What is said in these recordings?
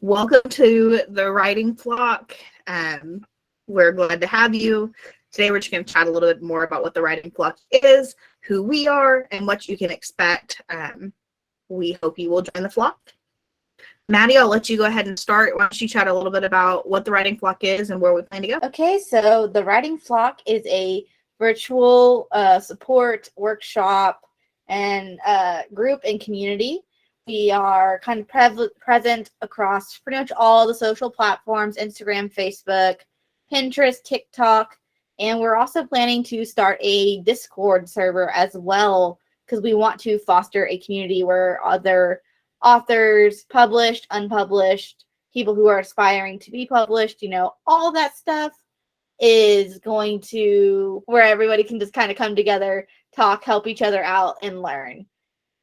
Welcome to the writing flock. We're glad to have you. Today we're just going to chat a little bit more about what the writing flock is, who we are, and what you can expect. We hope you will join the flock. Maddie, I'll let you go ahead and start. Why don't you chat a little bit about what the writing flock is and where we plan to go? Okay, so the writing flock is a virtual support workshop and group and community. We are kind of present across pretty much all the social platforms, Instagram, Facebook, Pinterest, TikTok, and we're also planning to start a Discord server as well because we want to foster a community where other authors, published, unpublished, people who are aspiring to be published, all that stuff is going to where everybody can just kind of come together, talk, help each other out, and learn.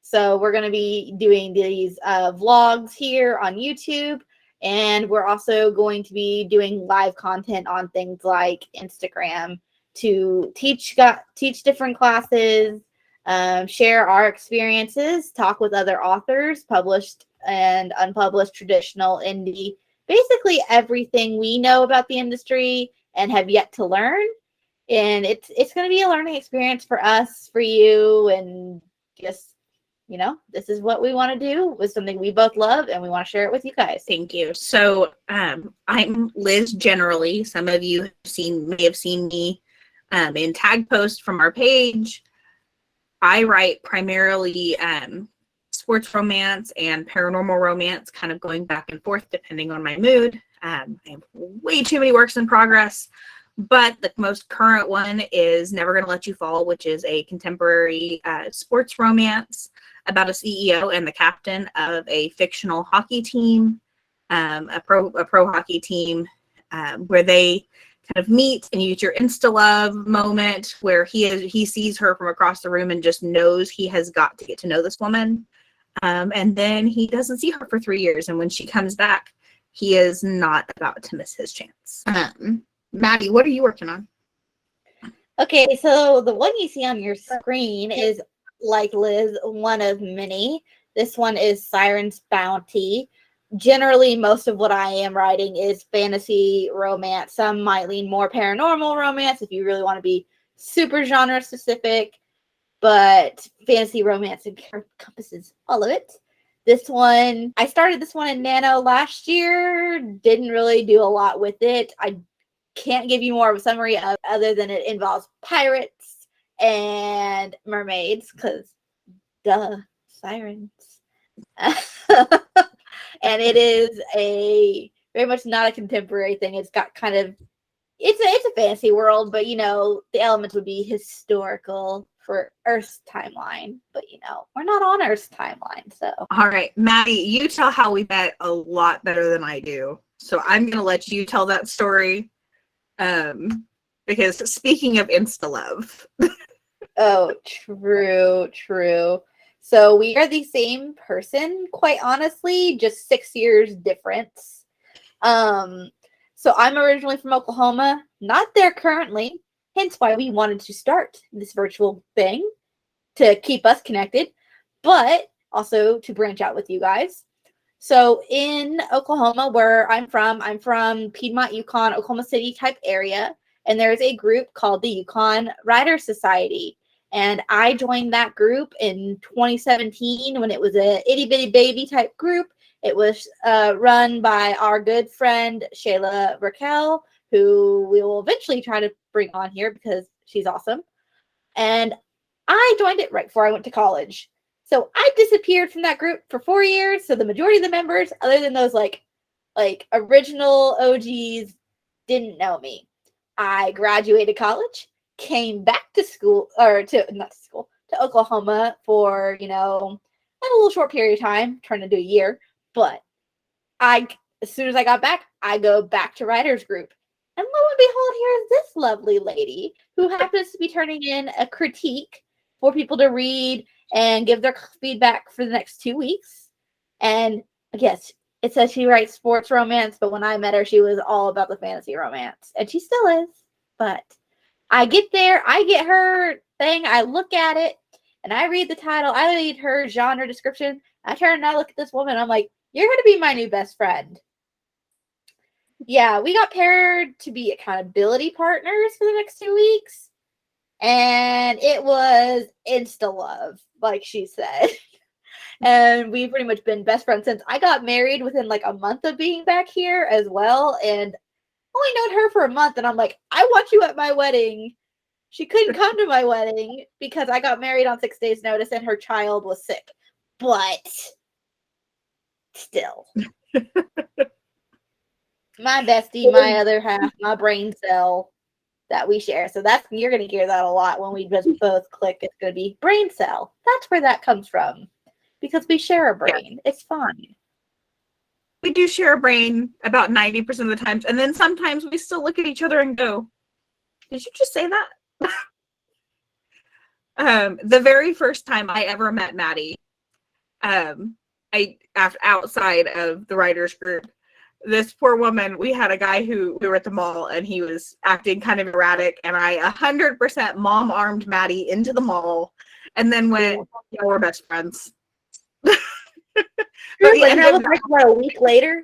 So we're going to be doing these vlogs here on YouTube, and we're also going to be doing live content on things like Instagram to teach different classes, share our experiences, talk with other authors, published and unpublished, traditional, indie, basically everything we know about the industry and have yet to learn. And it's going to be a learning experience for us, for you, and just, this is what we want to do with something we both love, and we want to share it with you guys. Thank you. So I'm Liz Generally. Some of you may have seen me in tag posts from our page. I write primarily sports romance and paranormal romance, kind of going back and forth depending on my mood. I have way too many works in progress, but the most current one is Never Gonna Let You Fall, which is a contemporary sports romance about a CEO and the captain of a fictional hockey team, a pro hockey team, where they kind of meet and you get your insta-love moment where he sees her from across the room and just knows he has got to get to know this woman. And then he doesn't see her for 3 years. And when she comes back, he is not about to miss his chance. Maddie, what are you working on? Okay, so the one you see on your screen is, like Liz, one of many. This one is Siren's Bounty. Generally, most of what I am writing is fantasy romance. Some might lean more paranormal romance if you really want to be super genre specific, but fantasy romance encompasses all of it. This one, I started this one in Nano last year, didn't really do a lot with it. I can't give you more of a summary other than it involves pirates and mermaids, because sirens. And it is very much not a contemporary thing. It's got kind of, it's a fantasy world, but the elements would be historical for Earth's timeline, but we're not on Earth's timeline. So all right, Maddie, you tell how we met a lot better than I do, so I'm gonna let you tell that story, because speaking of insta love. Oh, true. So we are the same person, quite honestly, just 6 years difference. So I'm originally from Oklahoma, not there currently, hence why we wanted to start this virtual thing to keep us connected, but also to branch out with you guys. So in Oklahoma, where I'm from Piedmont, Yukon, Oklahoma City type area, and there's a group called the Yukon Writers Society. And I joined that group in 2017 when it was a itty bitty baby type group. It was run by our good friend Shayla Raquel, who we will eventually try to bring on here because she's awesome. And I joined it right before I went to college. So I disappeared from that group for 4 years. So the majority of the members, other than those like original OGs, didn't know me. I graduated college, came back to school, to Oklahoma for, a little short period of time, turned into a year. But as soon as I got back, I go back to writers group. And lo and behold, here is this lovely lady who happens to be turning in a critique for people to read and give their feedback for the next 2 weeks. And yes, it says she writes sports romance, but when I met her, she was all about the fantasy romance. And she still is. But I get there, I get her thing, I look at it, and I read the title, I read her genre description, I turn and I look at this woman, I'm like, you're going to be my new best friend. Yeah, we got paired to be accountability partners for the next 2 weeks. And it was insta love, like she said. And we've pretty much been best friends since. I got married within like a month of being back here as well. And only known her for a month. And I'm like, I want you at my wedding. She couldn't come to my wedding because I got married on 6 days' notice and her child was sick. But still. My bestie, my other half, my brain cell that we share. So you're going to hear that a lot when we just both click. It's going to be brain cell. That's where that comes from. Because we share a brain. Yeah. It's fine. We do share a brain about 90% of the times. And then sometimes we still look at each other and go, did you just say that? The very first time I ever met Maddie, outside of the writers group, this poor woman, we had a guy we were at the mall and he was acting kind of erratic, and I 100% mom armed Maddie into the mall and then went, yeah, we're best friends. Really? And that was like what, a week later?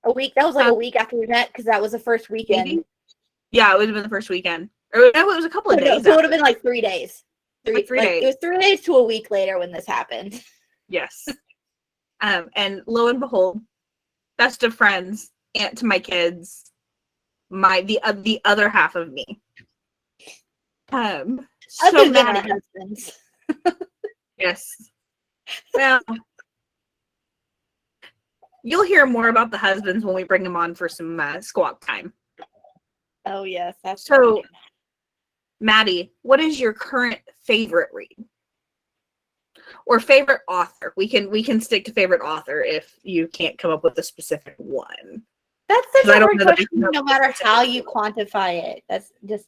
A week? That was like a week after we met because that was the first weekend. Maybe? Yeah, it would have been the first weekend. Or no, it was a couple of days. So it would have been like 3 days. Three days. It was 3 days to a week later when this happened. Yes. And lo and behold, best of friends, aunt to my kids, the other half of me. Other So than our Maddie. husbands. Yes. Well, you'll hear more about the husbands when we bring them on for some squawk time. Oh yes, that's so. right. Maddie, what is your current favorite read? Or favorite author? We can stick to favorite author if you can't come up with a specific one. That's such a hard question, no matter how you quantify it. That's just,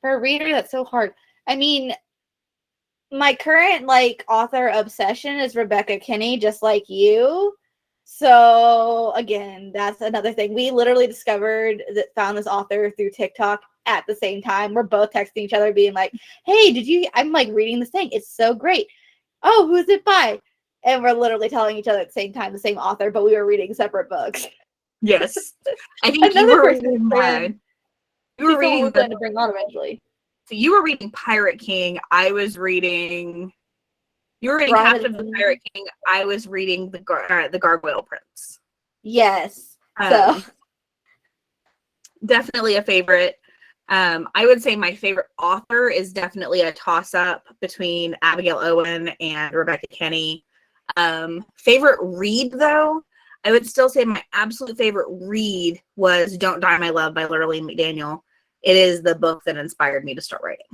for a reader, that's so hard. I mean, my current author obsession is F Kenney, just like you. So again, that's another thing. We literally found this author through TikTok at the same time. We're both texting each other being like, hey, I'm reading this thing. It's so great. Oh, who's it by? And we're literally telling each other at the same time, the same author, but we were reading separate books. Yes. I think you were reading to bring on eventually. So you were reading Pirate King. You were reading Captain of the Pirate King. I was reading the Gargoyle Prince. Yes. So definitely a favorite. I would say my favorite author is definitely a toss-up between Abigail Owen and F Kenney. Favorite read, though, I would still say my absolute favorite read was Don't Die My Love by Lurlene McDaniel. It is the book that inspired me to start writing.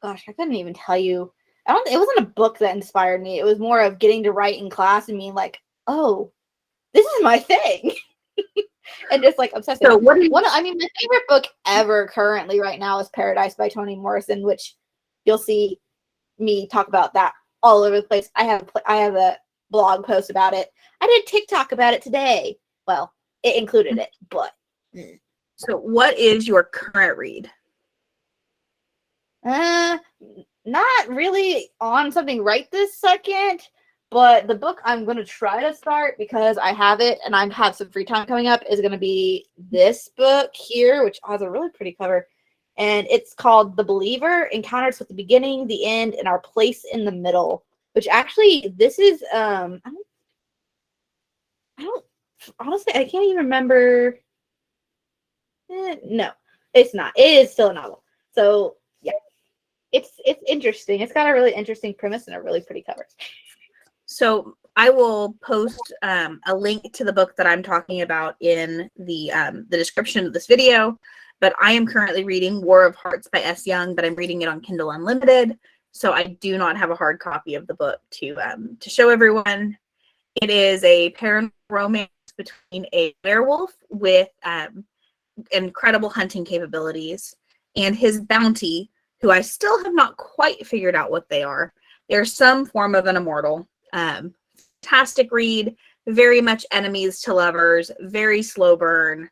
Gosh, I couldn't even tell you. It wasn't a book that inspired me. It was more of getting to write in class and being like, oh, this is my thing. And just obsessed. So my favorite book ever currently right now is Paradise by Toni Morrison, which you'll see me talk about that all over the place. I have a blog post about it. I did TikTok about it today. Well, it included it, but. So what is your current read? Not really on something right this second, but the book I'm going to try to start because I have it and I have some free time coming up is going to be this book here, which has a really pretty cover. And it's called The Believer, Encounters with the Beginning, the End, and Our Place in the Middle, which actually this is, I don't, honestly, I can't even remember. No, it's not. It is still a novel. So yeah, it's interesting. It's got a really interesting premise and a really pretty cover. So I will post a link to the book that I'm talking about in the description of this video. But I am currently reading War of Hearts by S. Young, but I'm reading it on Kindle Unlimited. So I do not have a hard copy of the book to show everyone. It is a paranormal romance between a werewolf with incredible hunting capabilities and his bounty, who I still have not quite figured out what they are. They're some form of an immortal. Fantastic read, very much enemies to lovers, very slow burn,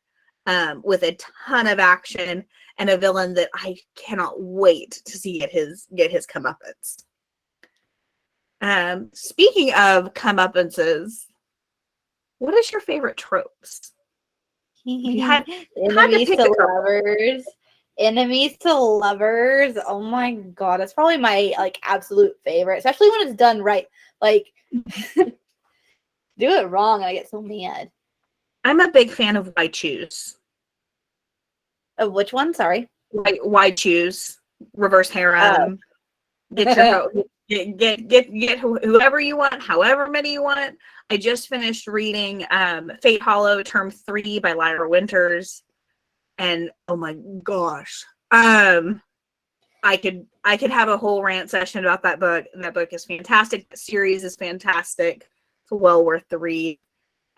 with a ton of action and a villain that I cannot wait to see get his comeuppance. Speaking of comeuppances, what is your favorite tropes? Enemies to lovers. Enemies to lovers. Oh my god, that's probably my like absolute favorite, especially when it's done right. Like, do it wrong, and I get so mad. I'm a big fan of Why Choose. Of which one? Sorry. Why Choose? Reverse harem. Get your get whoever you want, however many you want. I just finished reading Fate Hollow Term 3 by Lyra Winters, and oh my gosh, I could have a whole rant session about that book. And that book is fantastic. The series is fantastic. It's well worth the read.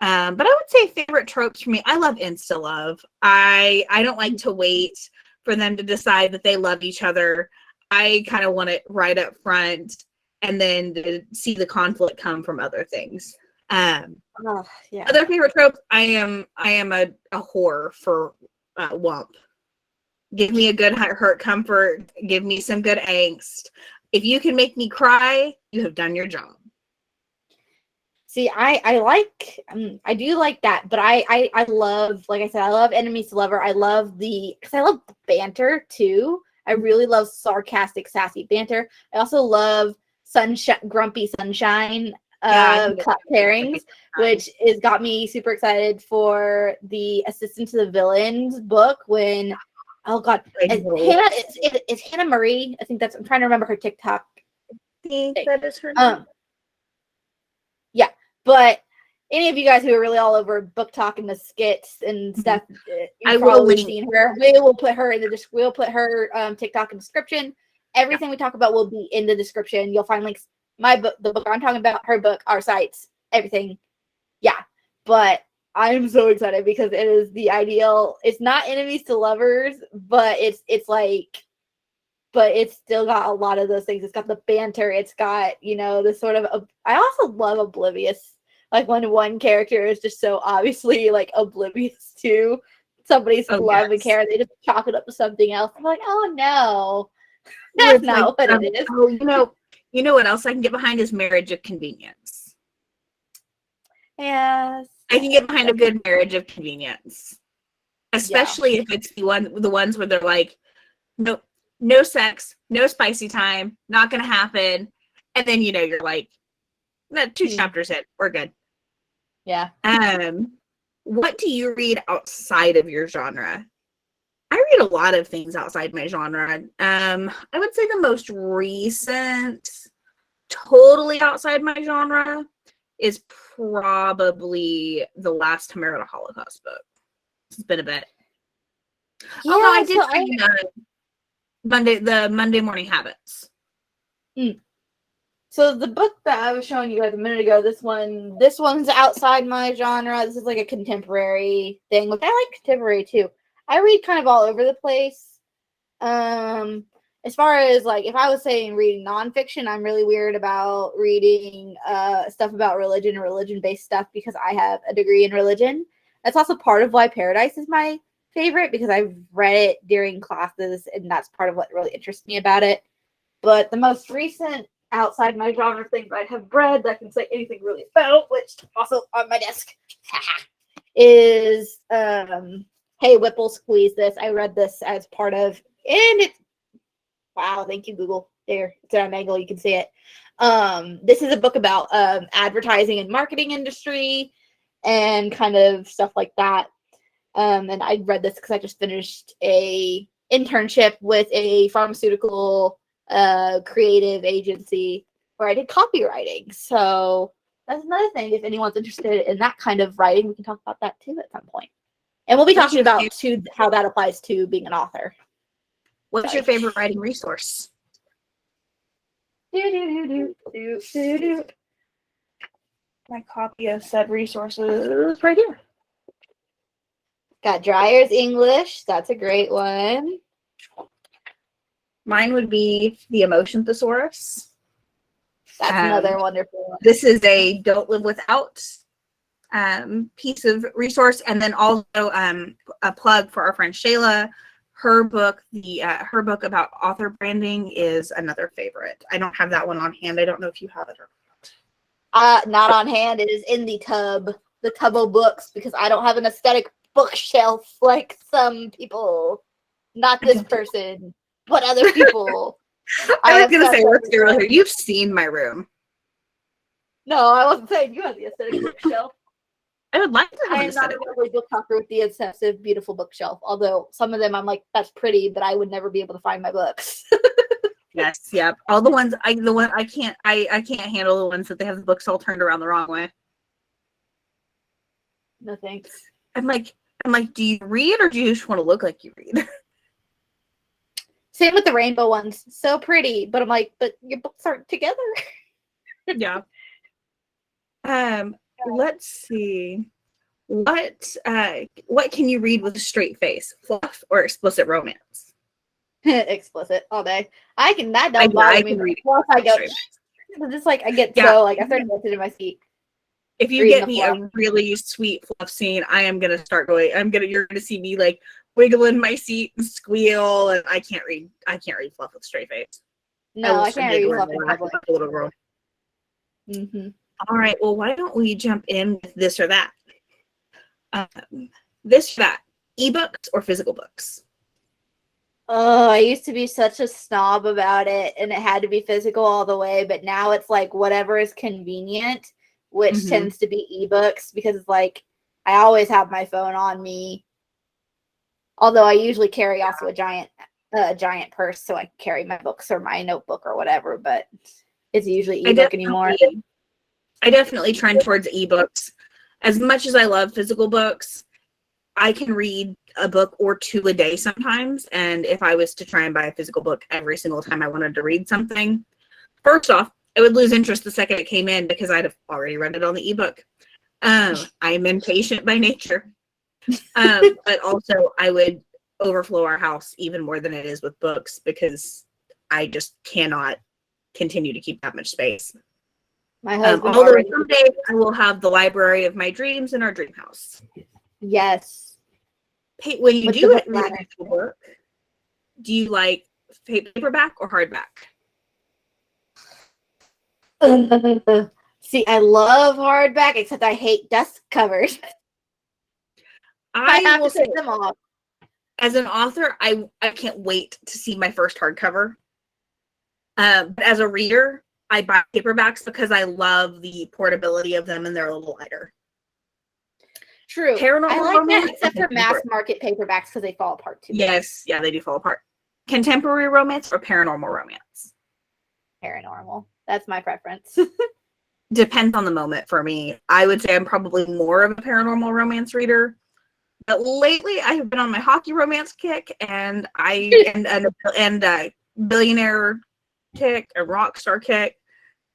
But I would say favorite tropes for me. I love insta love. I don't like to wait for them to decide that they love each other. I kind of want it right up front, and then to see the conflict come from other things. Yeah. Other favorite tropes. I am a whore for wump. Give me a good hurt comfort. Give me some good angst. If you can make me cry, you have done your job. See, I do like that, but I love, like I said, I love enemies to lover. I love because I love banter too. I really love sarcastic, sassy banter. I also love grumpy sunshine cut pairings, which has got me super excited for the Assistant to the Villains book when, oh god, it's Hannah Marie. I think I'm trying to remember her TikTok. I think that is her name. Yeah, but any of you guys who are really all over book talk and the skits and stuff, I will link her. We will put her in we'll put her TikTok in the description. Everything we talk about will be in the description. You'll find links. My book, the book I'm talking about, her book, our sites, everything. Yeah, but I'm so excited because it is the ideal. It's not enemies to lovers, but it's like, but it's still got a lot of those things. It's got the banter. It's got, this sort of. I also love oblivious. Like when one character is just so obviously like oblivious to somebody's love and care, they just chalk it up to something else. I'm like, oh no, that's not what it is. Oh, you know what else I can get behind is marriage of convenience. Yes, I can get behind a good marriage of convenience, especially if it's the ones where they're like, no sex, no spicy time, not gonna happen, and then you're like, no, 2 chapters in, we're good. Yeah. What do you read outside of your genre? I read a lot of things outside my genre. I would say the most recent, totally outside my genre, is probably the last Homeric Holocaust book. It's been a bit. Yeah, I did read the Monday Morning Habits. So the book that I was showing you guys a minute ago, this one's outside my genre. This is like a contemporary thing, which I like contemporary too. I read kind of all over the place. As far as like, if I was saying reading nonfiction, I'm really weird about reading stuff about religion and religion-based stuff because I have a degree in religion. That's also part of why Paradise is my favorite, because I've read it during classes, and that's part of what really interests me about it. But the most recent outside my genre thing that I have read that I can say anything really about, which also on my desk, is Hey Whipple, Squeeze This. I read this as part of, and it's, wow, thank you, Google. There, it's at an angle, you can see it. This is a book about advertising and marketing industry and kind of stuff like that. And I read this because I just finished a internship with a pharmaceutical creative agency where I did copywriting. So that's another thing. If anyone's interested in that kind of writing, we can talk about that too at some point. And we'll be talking about too how that applies to being an author. What's your favorite writing resource? My copy of said resources right here. Got Dreyer's English. That's a great one. Mine would be the Emotion Thesaurus. That's another wonderful one. This is a Don't Live Without piece of resource. And then also a plug for our friend Shayla. Her book, her book about author branding, is another favorite. I don't have that one on hand. I don't know if you have it or not. Not on hand. It is in the tub of books, because I don't have an aesthetic bookshelf like some people. Not this person, but other people. I was going to say, let's get real here. You've seen my room. No, I wasn't saying you have the aesthetic bookshelf. I would like to have I am not a lovely book talker with the excessive, beautiful bookshelf. Although some of them I'm like, that's pretty, but I would never be able to find my books. Yes, yep. All the ones I can't handle the ones that they have the books all turned around the wrong way. No thanks. I'm like, do you read or do you just want to look like you read? Same with the rainbow ones. So pretty, but I'm like, but your books aren't together. Yeah. Let's see. What can you read with a straight face? Fluff or explicit romance? Explicit all day. That don't bother I me. can read Once I go, just like I get so like I started melting in my seat. If you get me a really sweet fluff scene, I am gonna start going. You're gonna see me like wiggle in my seat and squeal, and I can't read fluff with a straight face. No, I can't read fluff in public. Little girl. Mm-hmm. All right. Well, why don't we jump in with this or that? This or that. Ebooks or physical books? Oh, I used to be such a snob about it, and it had to be physical all the way. But now it's like whatever is convenient, which tends to be ebooks, because it's like I always have my phone on me. Although I usually carry also a giant purse, so I can carry my books or my notebook or whatever. But it's usually ebook anymore. I definitely trend towards ebooks. As much as I love physical books, I can read a book or two a day sometimes. And if I was to try and buy a physical book every single time I wanted to read something, first off, I would lose interest the second it came in because I'd have already read it on the ebook. I'm impatient by nature. But also I would overflow our house even more than it is with books because I just cannot continue to keep that much space. My husband although someday I will have the library of my dreams in our dream house. Yes. When you do read a book, do you like paperback or hardback? See, I love hardback, except I hate dust covers. I have to take them off. As an author, I can't wait to see my first hardcover. But as a reader, I buy paperbacks because I love the portability of them and they're a little lighter. True. Paranormal I like romance, that, except for mass market paperbacks because they fall apart too. Yes, yeah, they do fall apart. Contemporary romance or paranormal romance? Paranormal. That's my preference. Depends on the moment for me. I would say I'm probably more of a paranormal romance reader. But lately, I have been on my hockey romance kick, and a billionaire kick, a rock star kick,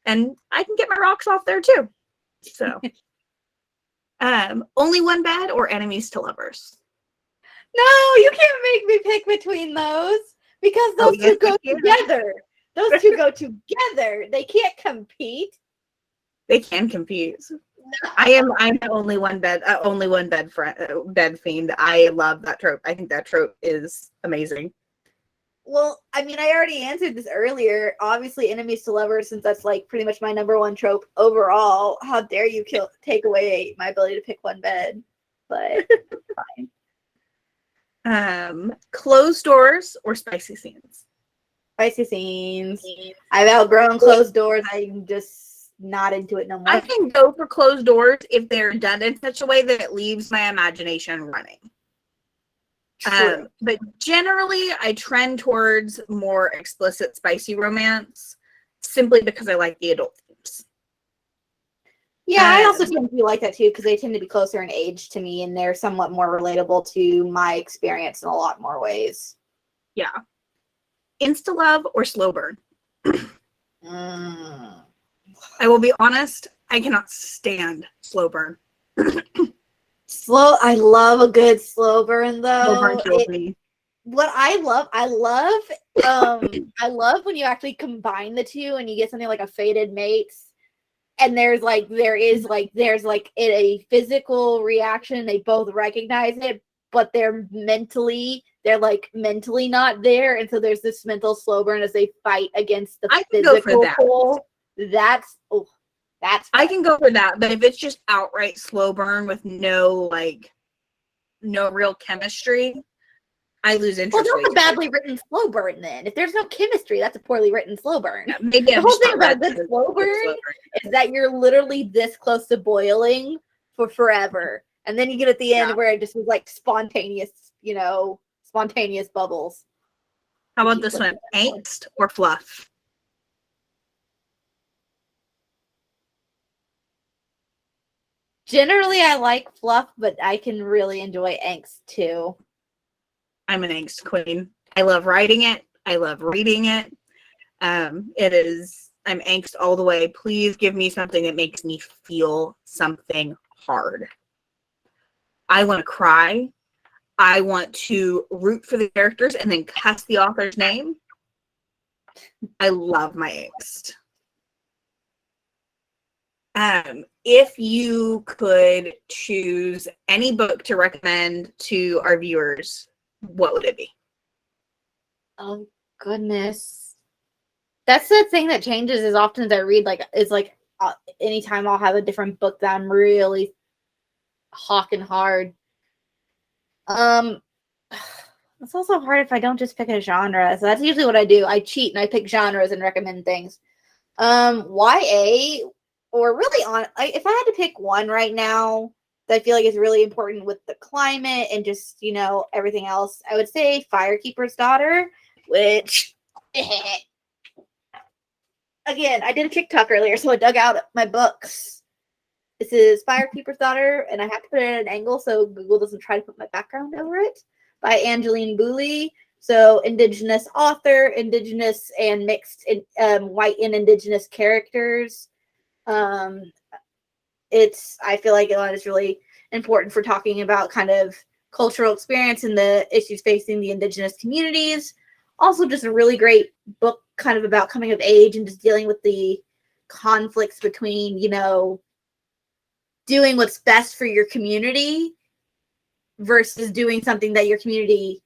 and I can get my rocks off there too. So, only one bed or enemies to lovers? No, you can't make me pick between those because those two go together. Those two go together. They can't compete. They can compete. No. I'm only one bed bed fiend. I love that trope. I think that trope is amazing. Well, I mean, I already answered this earlier. Obviously, enemies to lovers, since that's like pretty much my number one trope overall. How dare you take away my ability to pick one bed? But fine. Closed doors or spicy scenes? Spicy scenes. I've outgrown closed doors. I'm just not into it no more. I can go for closed doors if they're done in such a way that it leaves my imagination running. But generally, I trend towards more explicit, spicy romance simply because I like the adult themes. Yeah, I also tend to be like that too because they tend to be closer in age to me and they're somewhat more relatable to my experience in a lot more ways. Yeah. Insta love or slow burn? I will be honest, I cannot stand slow burn. I love a good slow burn though. Slow burn kills me. What I love when you actually combine the two and you get something like a fated mates, and there's a physical reaction. They both recognize it, but they're mentally not there, and so there's this mental slow burn as they fight against the physical pull. That's I can go for that, but if it's just outright slow burn with no no real chemistry, I lose Well, interest. that's a badly written slow burn then. If there's no chemistry, that's a poorly written slow burn. Yeah, maybe the whole thing about a good slow burn is that you're literally this close to boiling for forever. And then you get at the end where it just was like spontaneous, spontaneous bubbles. How about this one? Angst or fluff? Generally, I like fluff, but I can really enjoy angst too. I'm an angst queen. I love writing it. I love reading it. I'm angst all the way. Please give me something that makes me feel something hard. I want to cry. I want to root for the characters and then cuss the author's name. I love my angst. If you could choose any book to recommend to our viewers, what would it be? Oh, goodness. That's the thing that changes as often as I read. Anytime I'll have a different book that I'm really hawking hard. It's also hard if I don't just pick a genre. So that's usually what I do. I cheat and I pick genres and recommend things. YA, or really if I had to pick one right now that I feel like is really important with the climate and just, everything else, I would say Firekeeper's Daughter, which again, I did a TikTok earlier, so I dug out my books. This is Firekeeper's Daughter, and I have to put it at an angle so Google doesn't try to put my background over it, by Angeline Boulley. So Indigenous author, Indigenous and mixed white and Indigenous characters. I feel like it is really important for talking about kind of cultural experience and the issues facing the Indigenous communities. Also just a really great book kind of about coming of age and just dealing with the conflicts between, doing what's best for your community versus doing something that your community,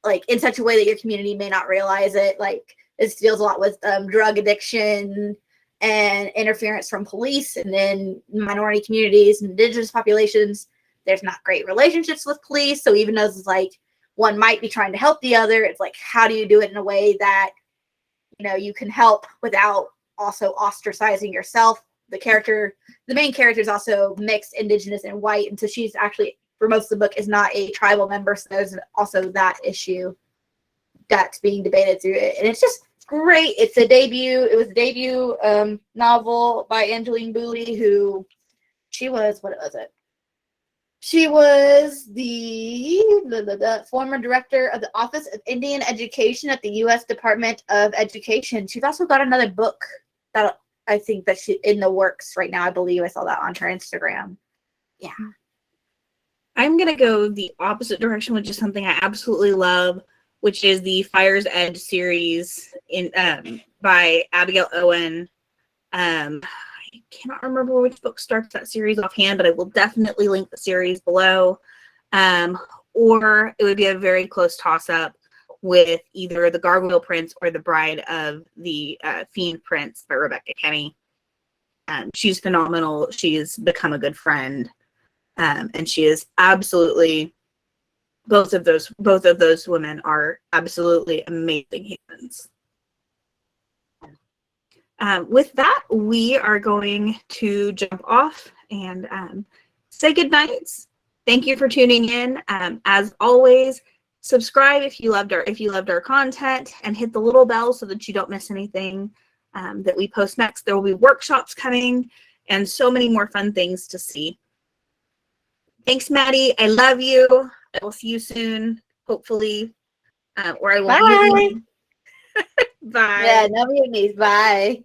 like, in such a way that your community may not realize it. Like, it deals a lot with drug addiction and interference from police, and then minority communities and Indigenous populations, there's not great relationships with police. So even though it's like one might be trying to help the other, it's like, how do you do it in a way that, you can help without also ostracizing yourself? The main character is also mixed, Indigenous and white, and so she's actually, for most of the book, is not a tribal member. So there's also that issue that's being debated through it, and it's just great. It was a debut novel by Angeline Boulley, who she was the former director of the Office of Indian Education at the U.S. Department of Education. She's also got another book that I think that she's in the works right now. I believe I saw that on her Instagram. Yeah. I'm going to go the opposite direction, which is something I absolutely love, which is the Fire's Edge series by Abigail Owen. I cannot remember which book starts that series offhand, but I will definitely link the series below. Or it would be a very close toss-up with either The Gargoyle Prince or The Bride of the Fiend Prince by F Kenney. She's phenomenal. She's become a good friend. And she is absolutely, both of those women are absolutely amazing humans. With that, we are going to jump off and say goodnight. Thank you for tuning in. As always, subscribe if you loved our content, and hit the little bell so that you don't miss anything that we post next. There will be workshops coming and so many more fun things to see. Thanks, Maddie. I love you. I will see you soon, hopefully, or I will. Bye. Bye. Yeah, no mutinies. Bye.